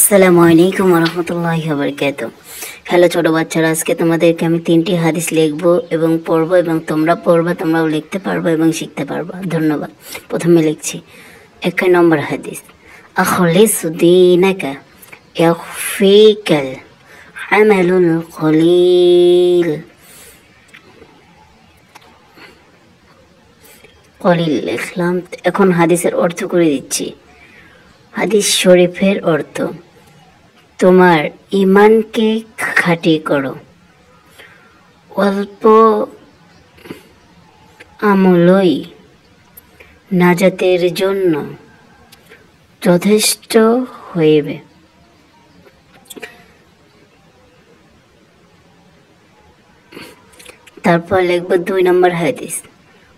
আসসালামু আলাইকুম রহমতুল্লাহি ওয়া বারাকাতুহু। হ্যালো ছোট বাচ্চারা, আজকে তোমাদেরকে আমি 3টি হাদিস লিখবো এবং পড়বো এবং তোমরা পড়বা, তোমরাও লিখতে পারবা এবং শিখতে পারবা। ধন্যবাদ। প্রথমে লিখছি 1 নম্বর হাদিস, আখলিস দীনাকা ইয়াকফিকাল আমালুল কলিল। কলিল লিখলাম। এখন হাদিসের অর্থ করে দিচ্ছি। হাদিস শরীফের অর্থ, তোমার ঈমানকে খাঁটি করো, অল্প আমলই নাজাতের জন্য যথেষ্ট হইবে। তারপর লিখব 2 নম্বর হাদিস,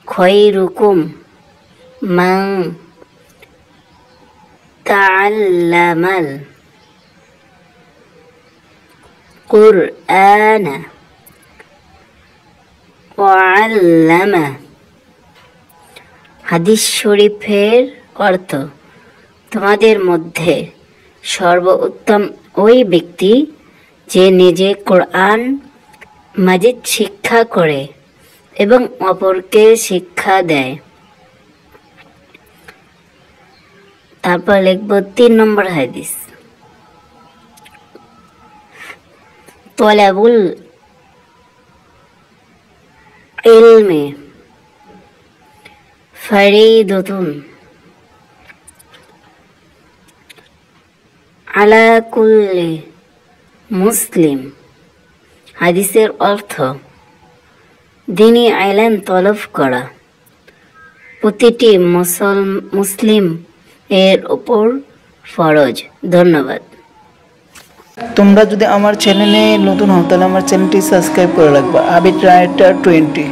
খায়রুকুম মান তাআল্লামাল কুরআন ওয়া আল্লামা। হাদিস শরীফের অর্থ, তোমাদের মধ্যে সর্বোত্তম ওই ব্যক্তি যে নিজে কোরআন মাজিদ শিক্ষা করে এবং অপরকে শিক্ষা দেয়। তারপর লিখব 3 নম্বর হাদিস, তলাবুল ইলমি ফরিদাতুন আলা কুল্লি মুসলিম। হাদিসের অর্থ, দ্বীনি ইলম তলব করা প্রতিটি মুসলিম এর উপর ফরজ। ধন্যবাদ। তোমরা যদি আমার চ্যানেলে নতুন হও তাহলে আমার চ্যানেলটি সাবস্ক্রাইব করে রাখবা। আবিদ রাইটার 20।